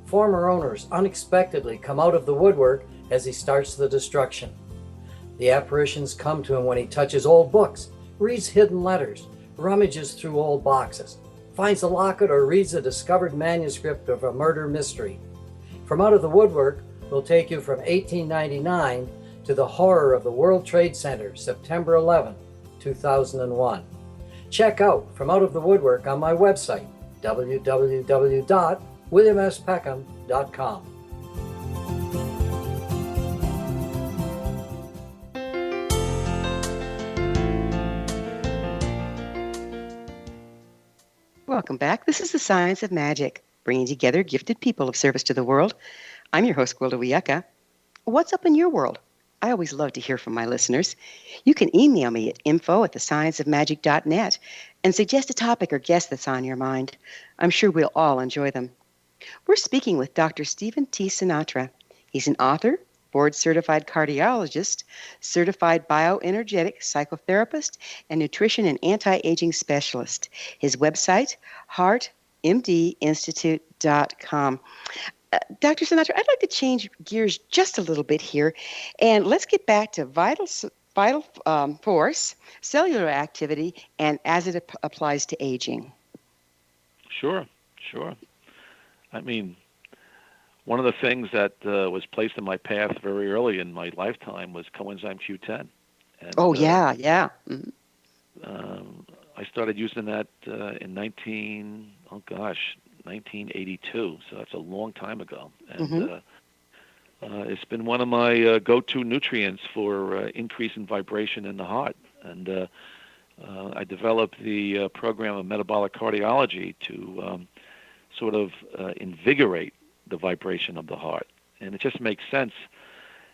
Former owners unexpectedly come out of the woodwork as he starts the destruction. The apparitions come to him when he touches old books, reads hidden letters, rummages through old boxes, finds a locket, or reads a discovered manuscript of a murder mystery. From Out of the Woodwork will take you from 1899 to the horror of the World Trade Center, September 11, 2001. Check out From Out of the Woodwork on my website, www.williamspeckham.com. Welcome back. This is The Science of Magic, bringing together gifted people of service to the world. I'm your host, Gwilda Wiyaka. What's up in your world? I always love to hear from my listeners. You can email me at info@thescienceofmagic.net and suggest a topic or guest that's on your mind. I'm sure we'll all enjoy them. We're speaking with Dr. Stephen T. Sinatra. He's an author, board-certified cardiologist, certified bioenergetic psychotherapist, and nutrition and anti-aging specialist. His website, heartmdinstitute.com. Dr. Sinatra, I'd like to change gears just a little bit here, and let's get back to vital force, cellular activity, and as it applies to aging. Sure. I mean, one of the things that was placed in my path very early in my lifetime was coenzyme Q10. And, yeah. Mm-hmm. I started using that in 1982, so that's a long time ago. And it's been one of my go-to nutrients for increase in vibration in the heart. And I developed the program of metabolic cardiology to sort of invigorate the vibration of the heart. And it just makes sense.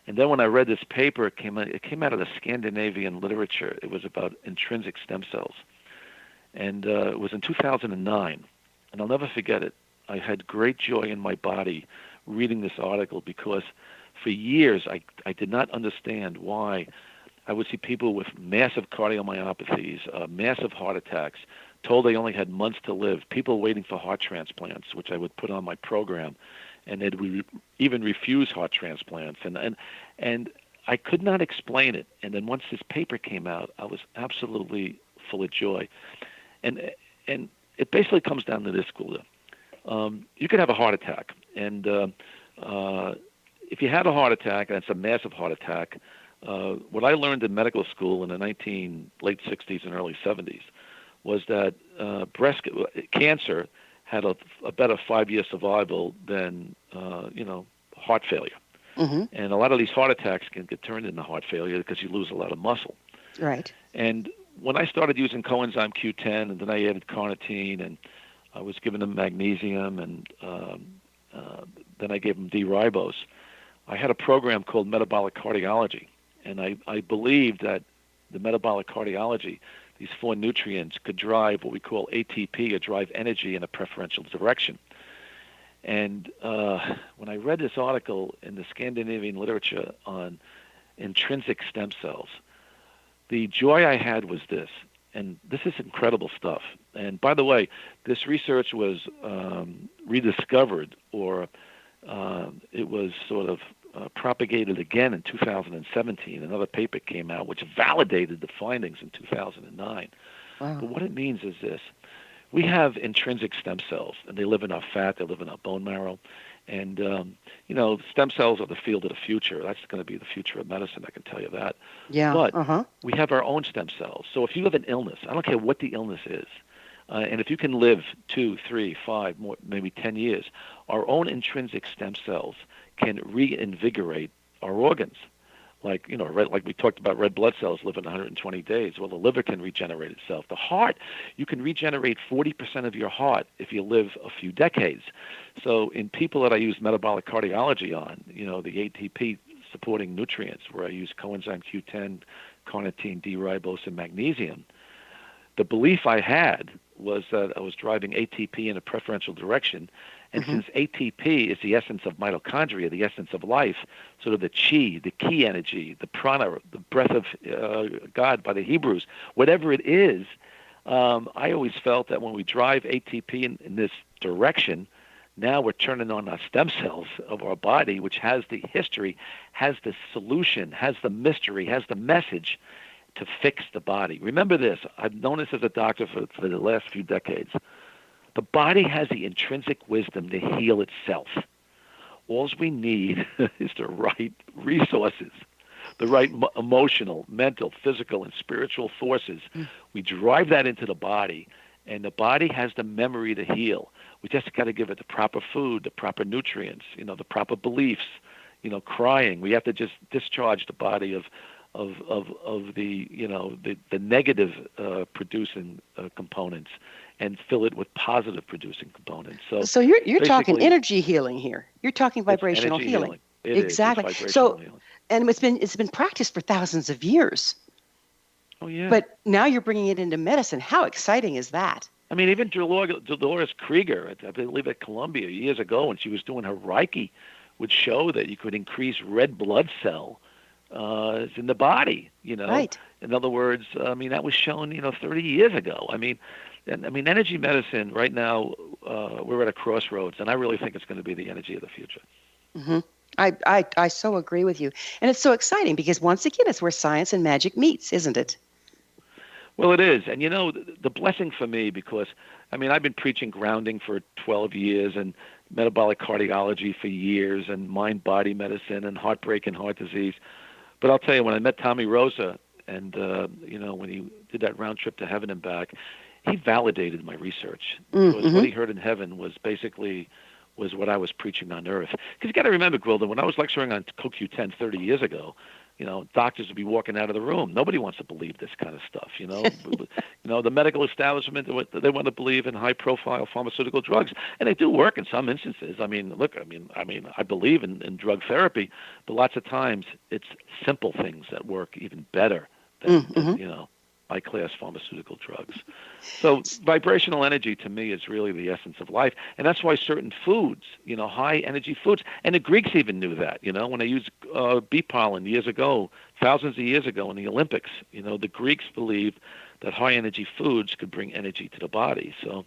And then when I read this paper, it came out of the Scandinavian literature. It was about intrinsic stem cells. And it was in 2009. And I'll never forget it. I had great joy in my body reading this article because for years I did not understand why I would see people with massive cardiomyopathies, massive heart attacks, told they only had months to live, people waiting for heart transplants, which I would put on my program, and they'd even refuse heart transplants. And I could not explain it. And then once this paper came out, I was absolutely full of joy. And it basically comes down to this, Gwilda. You could have a heart attack, and if you had a heart attack, and it's a massive heart attack, what I learned in medical school in the late 60s and early 70s was that breast cancer had a better 5-year survival than heart failure. Mm-hmm. And a lot of these heart attacks can get turned into heart failure because you lose a lot of muscle. Right. And when I started using coenzyme Q10, and then I added carnitine, and I was giving them magnesium, and then I gave them D-ribose, I had a program called metabolic cardiology. And I believed that the metabolic cardiology, these 4 nutrients, could drive what we call ATP, or drive energy in a preferential direction. And when I read this article in the Scandinavian literature on intrinsic stem cells, the joy I had was this, and this is incredible stuff. And by the way, this research was rediscovered, or it was sort of propagated again in 2017. Another paper came out which validated the findings in 2009. Wow. But what it means is this. We have intrinsic stem cells, and they live in our fat, they live in our bone marrow. And, stem cells are the field of the future. That's going to be the future of medicine, I can tell you that. Yeah. But we have our own stem cells. So if you have an illness, I don't care what the illness is, and if you can live 2, 3, 5, more, maybe 10 years, our own intrinsic stem cells can reinvigorate our organs. Like we talked about, red blood cells live in 120 days. Well, the liver can regenerate itself. The heart, you can regenerate 40% of your heart if you live a few decades. So in people that I use metabolic cardiology on, the ATP supporting nutrients, where I use coenzyme Q10, carnitine, D-ribose, and magnesium, the belief I had was that I was driving ATP in a preferential direction. And since ATP is the essence of mitochondria, the essence of life, sort of the chi, the key energy, the prana, the breath of God by the Hebrews, whatever it is, I always felt that when we drive ATP in this direction, now we're turning on our stem cells of our body, which has the history, has the solution, has the mystery, has the message. to fix the body. Remember this. I've known this as a doctor for the last few decades. The body has the intrinsic wisdom to heal itself. All we need is the right resources, the right emotional, mental, physical, and spiritual forces. We drive that into the body, and the body has the memory to heal. We just got to give it the proper food, the proper nutrients, the proper beliefs. Crying. We have to just discharge the body of the negative producing components and fill it with positive producing components. So you're talking energy healing here. You're talking vibrational healing. It exactly. Is. It's vibrational healing. And it's been practiced for thousands of years. Oh yeah. But now you're bringing it into medicine. How exciting is that? I mean, even Dolores Krieger, I believe at Columbia years ago, when she was doing her Reiki, would show that you could increase red blood cell in the body. Right. In other words, that was shown 30 years ago. Energy medicine right now, we're at a crossroads, and I really think it's going to be the energy of the future. Mm-hmm. I so agree with you. And it's so exciting because, once again, it's where science and magic meets, isn't it? Well, it is. And, the blessing for me, because, I've been preaching grounding for 12 years and metabolic cardiology for years and mind-body medicine and heartbreak and heart disease. But I'll tell you, when I met Tommy Rosa and, when he did that round trip to heaven and back, he validated my research. Because what he heard in heaven was what I was preaching on earth. Because you got to remember, Gwilda, when I was lecturing on CoQ10 30 years ago, doctors would be walking out of the room. Nobody wants to believe this kind of stuff, The medical establishment, they want to believe in high-profile pharmaceutical drugs, and they do work in some instances. I believe in drug therapy, but lots of times it's simple things that work even better than high-class pharmaceutical drugs. So vibrational energy to me is really the essence of life, and that's why certain foods, high-energy foods, and the Greeks even knew that, when they used bee pollen years ago, thousands of years ago in the Olympics, the Greeks believed that high-energy foods could bring energy to the body. So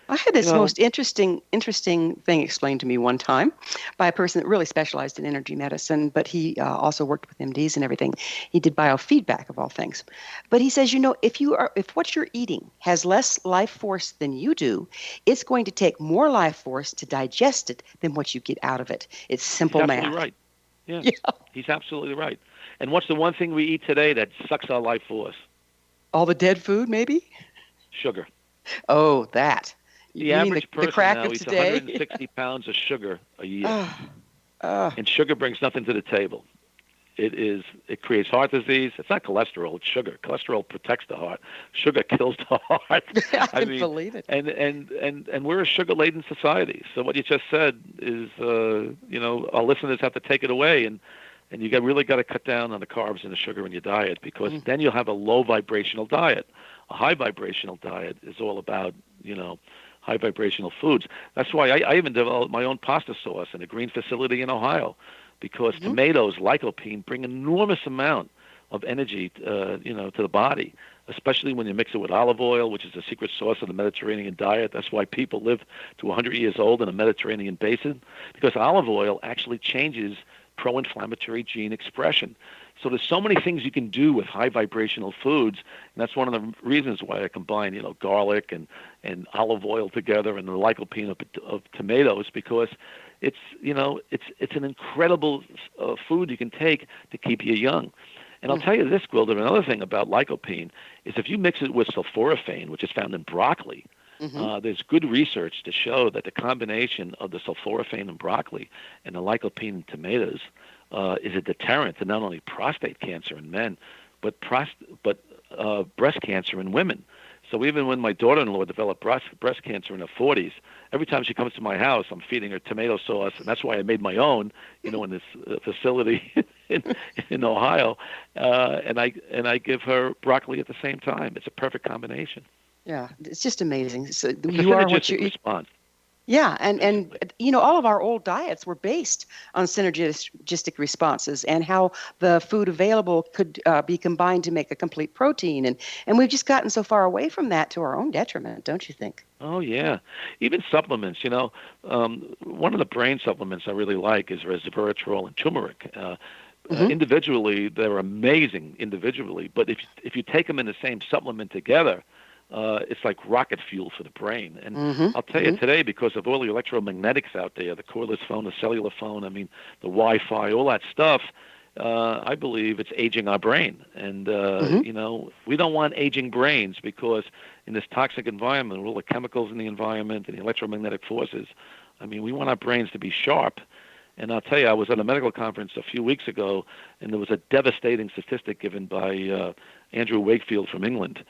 I had this most interesting thing explained to me one time by a person that really specialized in energy medicine, but he also worked with MDs and everything. He did biofeedback of all things. But he says, if what you're eating has less life force than you do, it's going to take more life force to digest it than what you get out of it. It's simple math. He's absolutely right. Yeah. He's absolutely right. And what's the one thing we eat today that sucks our life force? All the dead food, maybe? Sugar. Oh, that. The average person now eats today? 160 pounds of sugar a year. And sugar brings nothing to the table. It creates heart disease. It's not cholesterol, it's sugar. Cholesterol protects the heart. Sugar kills the heart. I believe it. And we're a sugar-laden society. So what you just said is, our listeners have to take it away, and you really got to cut down on the carbs and the sugar in your diet, because then you'll have a low vibrational diet. A high vibrational diet is all about, high vibrational foods. That's why I even developed my own pasta sauce in a green facility in Ohio, because tomatoes, lycopene, bring an enormous amount of energy, to the body, especially when you mix it with olive oil, which is the secret sauce of the Mediterranean diet. That's why people live to 100 years old in a Mediterranean basin, because olive oil actually changes pro-inflammatory gene expression. So there's so many things you can do with high vibrational foods, and that's one of the reasons why I combine, garlic and olive oil together and the lycopene of tomatoes, because it's an incredible food you can take to keep you young. And I'll tell you this, Gwilda, another thing about lycopene is if you mix it with sulforaphane, which is found in broccoli, there's good research to show that the combination of the sulforaphane in broccoli and the lycopene in tomatoes is a deterrent to not only prostate cancer in men, but breast cancer in women. So even when my daughter-in-law developed breast cancer in her 40s, every time she comes to my house, I'm feeding her tomato sauce, and that's why I made my own, in this facility in Ohio, and I give her broccoli at the same time. It's a perfect combination. Yeah, it's just amazing. So it's you are what you eat. Response. Yeah, and all of our old diets were based on synergistic responses and how the food available could be combined to make a complete protein. And we've just gotten so far away from that to our own detriment, don't you think? Oh, yeah. Even supplements, one of the brain supplements I really like is resveratrol and turmeric. Individually, they're amazing individually, but if you take them in the same supplement together, it's like rocket fuel for the brain. And I'll tell you today, because of all the electromagnetics out there, the cordless phone, the cellular phone, I mean, the Wi-Fi, all that stuff, I believe it's aging our brain. And, you know, we don't want aging brains, because in this toxic environment, with all the chemicals in the environment and the electromagnetic forces, I mean, we want our brains to be sharp. And I'll tell you, I was at a medical conference a few weeks ago, and there was a devastating statistic given by Andrew Wakefield from England.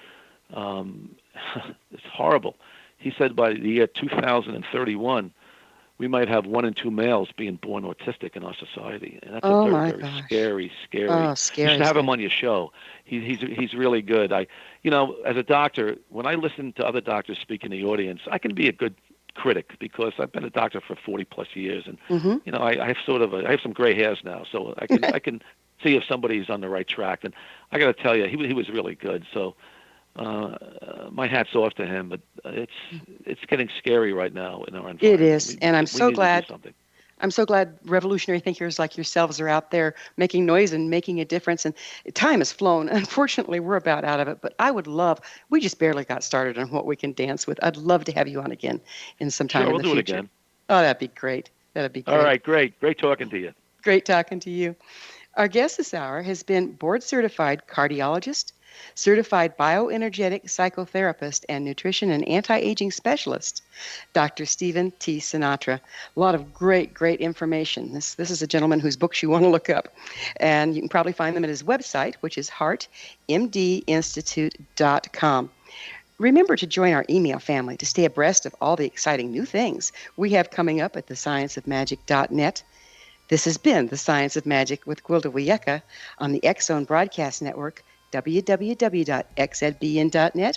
It's horrible. He said by the year 2031, we might have 1 in 2 males being born autistic in our society, and that's a very, scary. Oh, scary. You should have him on your show. He's really good. You know, as a doctor, when I listen to other doctors speak in the audience, I can be a good critic, because I've been a doctor for 40 plus years, and you know, I have some gray hairs now, so I can see if somebody's on the right track. And I got to tell you, he was really good. So my hat's off to him. But it's getting scary right now in our environment. It is, and I'm so glad. Something. I'm so glad revolutionary thinkers like yourselves are out there making noise and making a difference. And time has flown. Unfortunately, we're about out of it. But I would love, we just barely got started on what we can dance with. I'd love to have you on again in some time in the future. We'll do it again. Oh, that'd be great. That'd be great. All right, great. Great talking to you. Great talking to you. Our guest this hour has been board-certified cardiologist, certified bioenergetic psychotherapist, and nutrition and anti-aging specialist, Dr. Stephen T. Sinatra. A lot of great information. This is a gentleman whose books you want to look up. And you can probably find them at his website, which is heartmdinstitute.com. Remember to join our email family to stay abreast of all the exciting new things we have coming up at thescienceofmagic.net. This has been The Science of Magic with Gwilda Wiyaka on the X-Zone Broadcast Network, www.xzbn.net.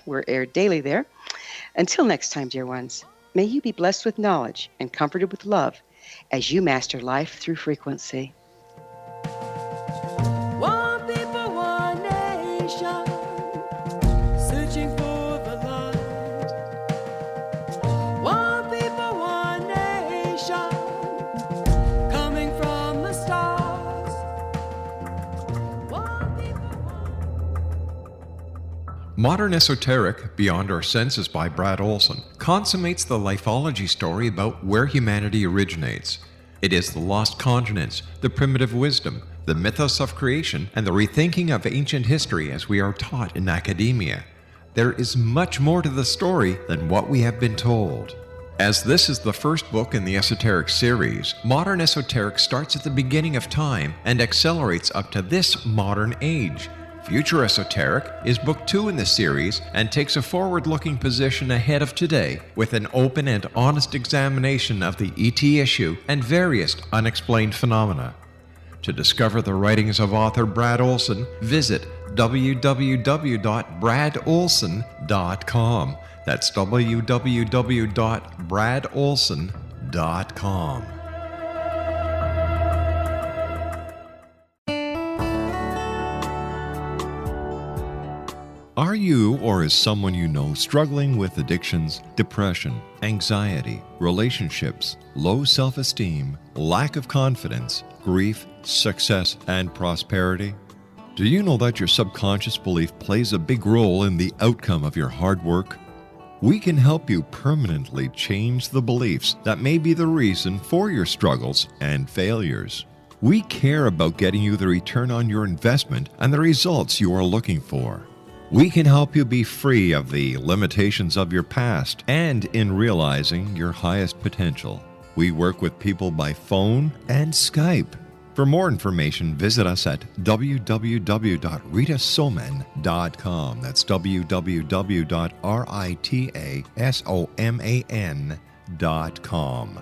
We're aired daily there. Until next time, dear ones, may you be blessed with knowledge and comforted with love as you master life through frequency. One people, one nation, searching for the light. One people, one nation, coming from the stars. One people, one... Modern Esoteric, Beyond Our Senses by Brad Olson, consummates the lifeology story about where humanity originates. It is the lost continents, the primitive wisdom, the mythos of creation, and the rethinking of ancient history as we are taught in academia. There is much more to the story than what we have been told. As this is the first book in the Esoteric series, Modern Esoteric starts at the beginning of time and accelerates up to this modern age. Future Esoteric is book 2 in the series and takes a forward-looking position ahead of today with an open and honest examination of the ET issue and various unexplained phenomena. To discover the writings of author Brad Olson, visit www.bradolson.com. That's www.bradolson.com. Are you or is someone you know struggling with addictions, depression, anxiety, relationships, low self-esteem, lack of confidence, grief, success, and prosperity? Do you know that your subconscious belief plays a big role in the outcome of your hard work? We can help you permanently change the beliefs that may be the reason for your struggles and failures. We care about getting you the return on your investment and the results you are looking for. We can help you be free of the limitations of your past and in realizing your highest potential. We work with people by phone and Skype. For more information, visit us at www.ritasoman.com. That's www.ritasoman.com.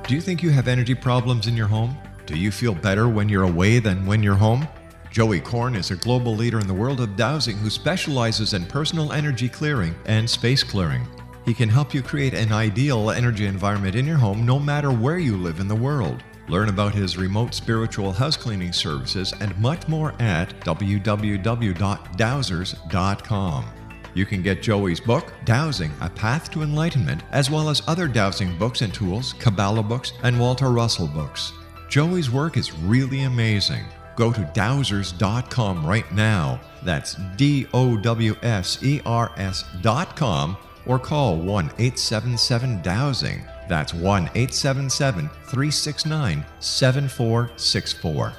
Do you think you have energy problems in your home? Do you feel better when you're away than when you're home? Joey Korn is a global leader in the world of dowsing who specializes in personal energy clearing and space clearing. He can help you create an ideal energy environment in your home no matter where you live in the world. Learn about his remote spiritual house cleaning services and much more at www.dowsers.com. You can get Joey's book, Dowsing, A Path to Enlightenment, as well as other dowsing books and tools, Kabbalah books, and Walter Russell books. Joey's work is really amazing. Go to dowsers.com right now. That's DOWSERS.com or call 1-877-DOWSING. That's 1-877-369-7464.